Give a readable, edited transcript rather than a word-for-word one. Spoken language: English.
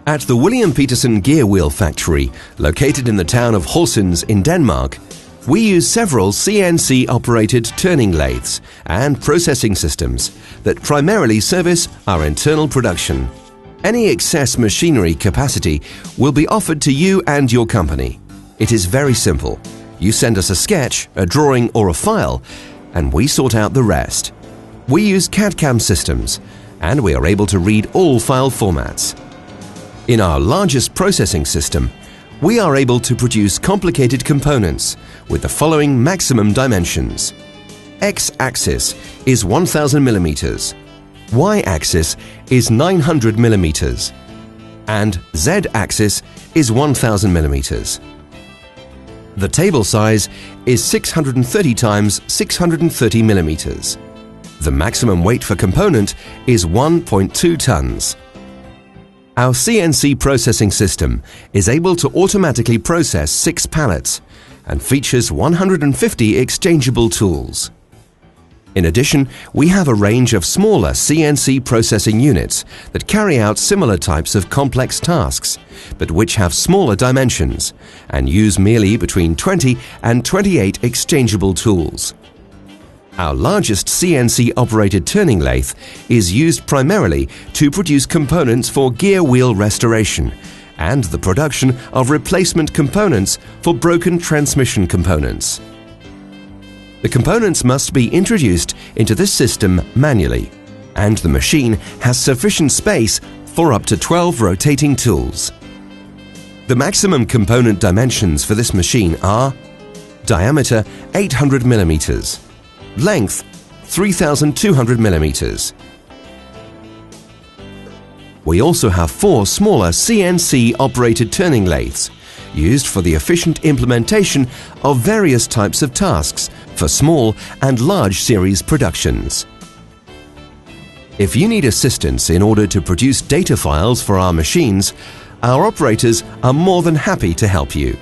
At the William Peterson Gear Wheel Factory, located in the town of Horsens in Denmark, we use several CNC-operated turning lathes and processing systems that primarily service our internal production. Any excess machinery capacity will be offered to you and your company. It is very simple. You send us a sketch, a drawing or a file, and we sort out the rest. We use CAD/CAM systems, and we are able to read all file formats. In our largest processing system, we are able to produce complicated components with the following maximum dimensions. X-axis is 1000 millimeters, Y-axis is 900 millimeters, and Z-axis is 1000 millimeters. The table size is 630 times 630 millimeters. The maximum weight for component is 1.2 tons. Our CNC processing system is able to automatically process 6 pallets and features 150 exchangeable tools. In addition, we have a range of smaller CNC processing units that carry out similar types of complex tasks, but which have smaller dimensions and use merely between 20 and 28 exchangeable tools. Our largest CNC-operated turning lathe is used primarily to produce components for gear wheel restoration and the production of replacement components for broken transmission components. The components must be introduced into this system manually, and the machine has sufficient space for up to 12 rotating tools. The maximum component dimensions for this machine are diameter 800 millimeters, length 3200 millimeters. We also have 4 smaller CNC-operated turning lathes used for the efficient implementation of various types of tasks for small and large series productions. If you need assistance in order to produce data files for our machines, our operators are more than happy to help you.